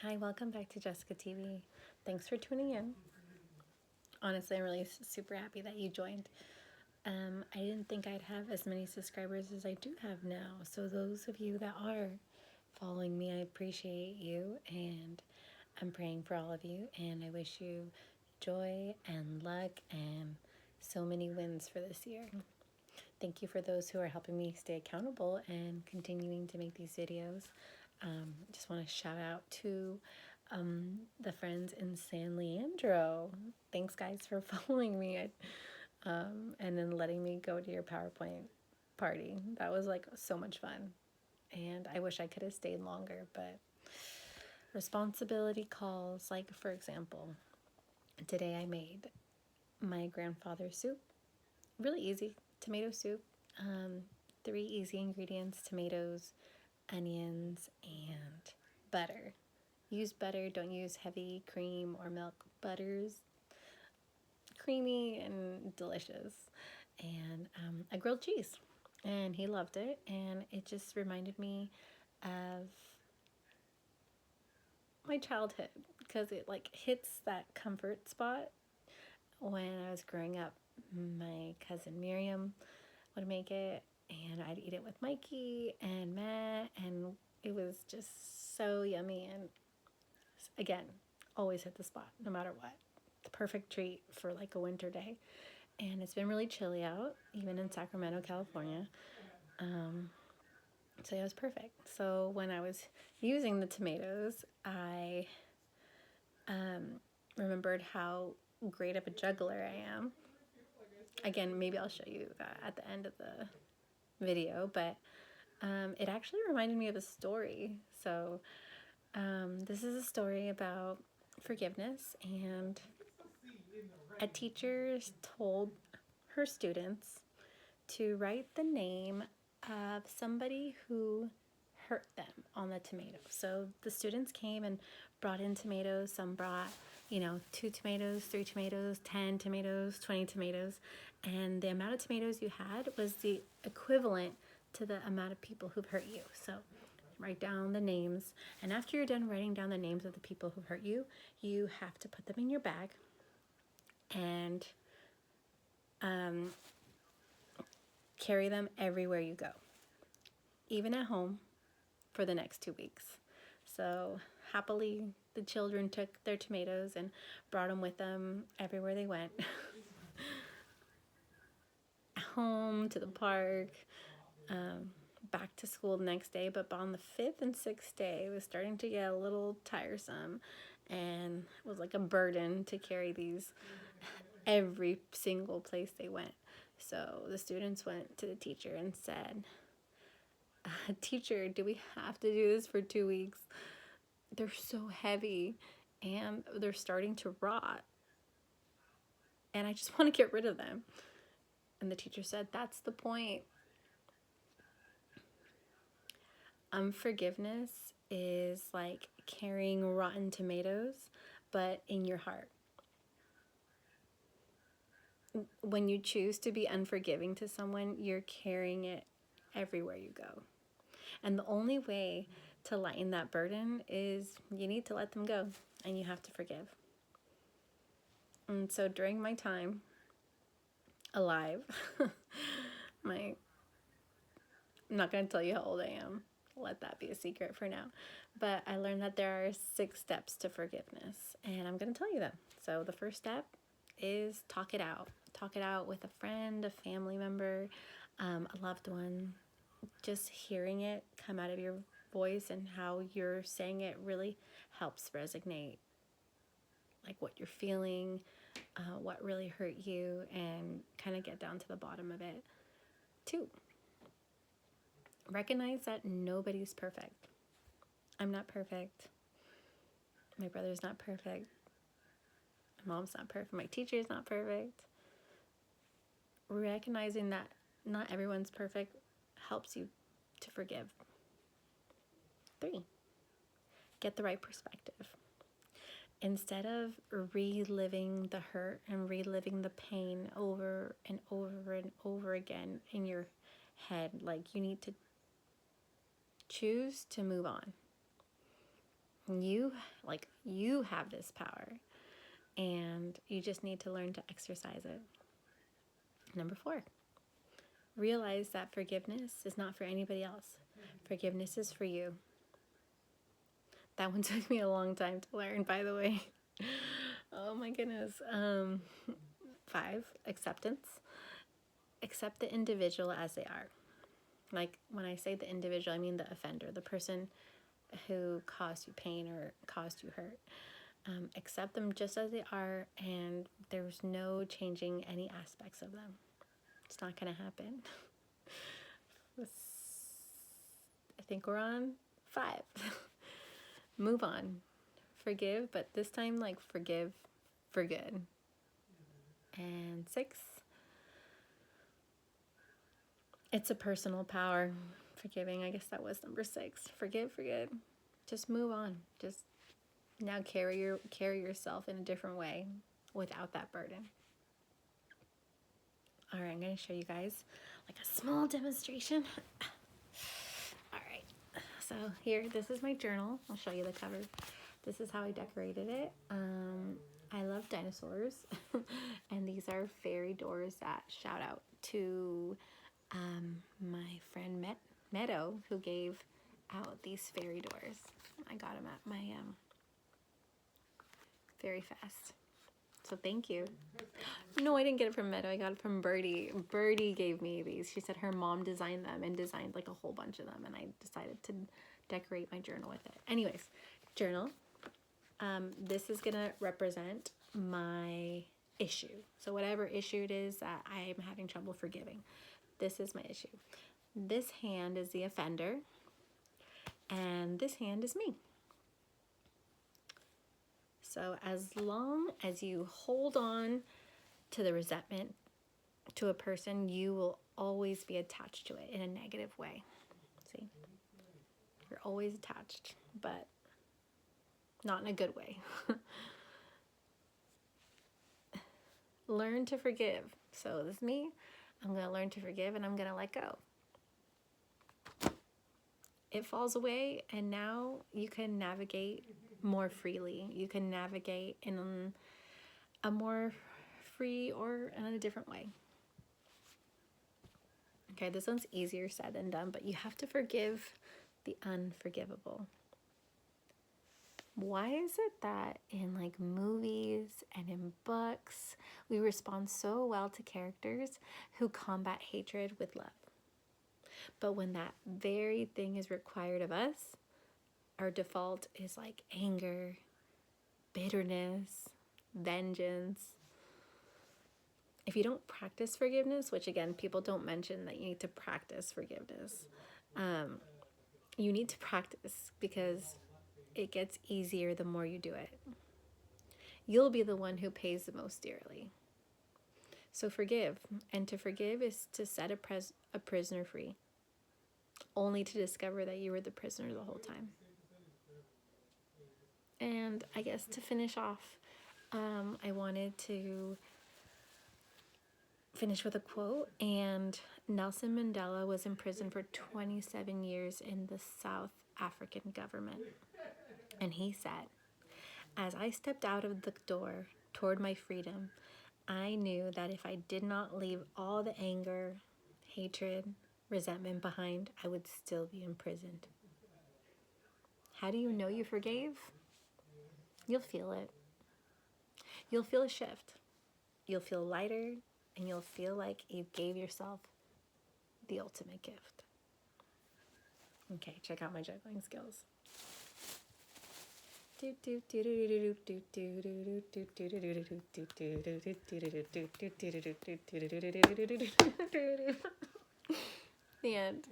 Hi, welcome back to Jessica TV. Thanks for tuning in. Honestly, I'm really super happy that you joined. I didn't think I'd have as many subscribers as I do have now. So those of you that are following me, I appreciate you and I'm praying for all of you and I wish you joy and luck and so many wins for this year. Thank you for those who are helping me stay accountable and continuing to make these videos. Just want to shout out to the friends in San Leandro. Thanks, guys, for following me and then letting me go to your PowerPoint party. That was like so much fun. And I wish I could have stayed longer, but responsibility calls. Like, for example, today I made my grandfather's soup. Really easy tomato soup. Um, 3 easy ingredients: tomatoes, onions, and butter. Use butter, don't use heavy cream or milk. Butter's creamy and delicious. And a grilled cheese. And he loved it. And it just reminded me of my childhood because it like hits that comfort spot. When I was growing up, my cousin Miriam would make it and I'd eat it with Mikey and Matt, and it was just so yummy. And again, always hit the spot no matter what. The perfect treat for like a winter day. And it's been really chilly out, even in Sacramento, California. So it was perfect. So when I was using the tomatoes, I remembered how great of a juggler I am. Again, maybe I'll show you that at the end of the video, but it actually reminded me of a story. So this is a story about forgiveness, and a teacher told her students to write the name of somebody who hurt them on the tomato. So the students came and brought in tomatoes. Some brought, 2 tomatoes, 3 tomatoes, 10 tomatoes, 20 tomatoes. And the amount of tomatoes you had was the equivalent to the amount of people who've hurt you. So write down the names. And after you're done writing down the names of the people who've hurt you, you have to put them in your bag and carry them everywhere you go, even at home, for the next 2 weeks. So happily, the children took their tomatoes and brought them with them everywhere they went. Home, to the park, back to school the next day. But on the 5th and 6th day, it was starting to get a little tiresome and it was like a burden to carry these every single place they went. So the students went to the teacher and said, "Teacher, do we have to do this for 2 weeks? They're so heavy and they're starting to rot. And I just want to get rid of them." And the teacher said, "That's the point. Unforgiveness is like carrying rotten tomatoes, but in your heart. When you choose to be unforgiving to someone, you're carrying it everywhere you go. And the only way to lighten that burden is you need to let them go and you have to forgive." And so during my time alive, I'm not going to tell you how old I am. Let that be a secret for now. But I learned that there are 6 steps to forgiveness, and I'm going to tell you them. So the first step is talk it out. Talk it out with a friend, a family member, a loved one. Just hearing it come out of your voice and how you're saying it really helps resonate, like what you're feeling, what really hurt you, and kind of get down to the bottom of it. 2, recognize that nobody's perfect. I'm not perfect. My brother's not perfect. My mom's not perfect. My teacher's not perfect. Recognizing that not everyone's perfect helps you to forgive. 3, get the right perspective. Instead of reliving the hurt and reliving the pain over and over and over again in your head, like, you need to choose to move on. You have this power, and you just need to learn to exercise it. Number 4, realize that forgiveness is not for anybody else. Forgiveness is for you. That one took me a long time to learn, by the way. Oh my goodness. 5, acceptance. Accept the individual as they are. Like, when I say the individual, I mean the offender, the person who caused you pain or caused you hurt. Accept them just as they are, and there's no changing any aspects of them. It's not going to happen. I think we're on 5. Move on. Forgive, but this time, like, forgive for good. And 6, it's a personal power. Forgiving, I guess that was number 6. Forgive for good. Just move on. Just now carry yourself in a different way without that burden. All right, I'm going to show you guys like a small demonstration. All right, so here, this is my journal. I'll show you the cover. This is how I decorated it. I love dinosaurs, and these are fairy doors that shout out to my friend Meadow, who gave out these fairy doors. I got them at my Fairy Fest. So thank you. No, I didn't get it from Meadow. I got it from Birdie. Birdie gave me these. She said her mom designed them and designed like a whole bunch of them, and I decided to decorate my journal with it. Anyways, journal. This is gonna represent my issue. So whatever issue it is that I'm having trouble forgiving, this is my issue. This hand is the offender, and this hand is me. So as long as you hold on to the resentment to a person, you will always be attached to it in a negative way. See? You're always attached, but not in a good way. Learn to forgive. So this is me. I'm going to learn to forgive, and I'm going to let go. It falls away, and now you can navigate more freely. You can navigate in a more free or in a different way. Okay, this one's easier said than done, but you have to forgive the unforgivable. Why is it that in like movies and in books, we respond so well to characters who combat hatred with love? But when that very thing is required of us, our default is like anger, bitterness, vengeance. If you don't practice forgiveness, which again, people don't mention that you need to practice forgiveness. You need to practice because it gets easier the more you do it. You'll be the one who pays the most dearly. So forgive. And to forgive is to set a prisoner free, only to discover that you were the prisoner the whole time. And I guess to finish off, I wanted to finish with a quote. And Nelson Mandela was in prison for 27 years in the South African government. And he said, "As I stepped out of the door toward my freedom, I knew that if I did not leave all the anger, hatred, resentment behind, I would still be imprisoned." How do you know you forgave? You'll feel it. You'll feel a shift. You'll feel lighter, and you'll feel like you gave yourself the ultimate gift. Okay, check out my juggling skills. The end.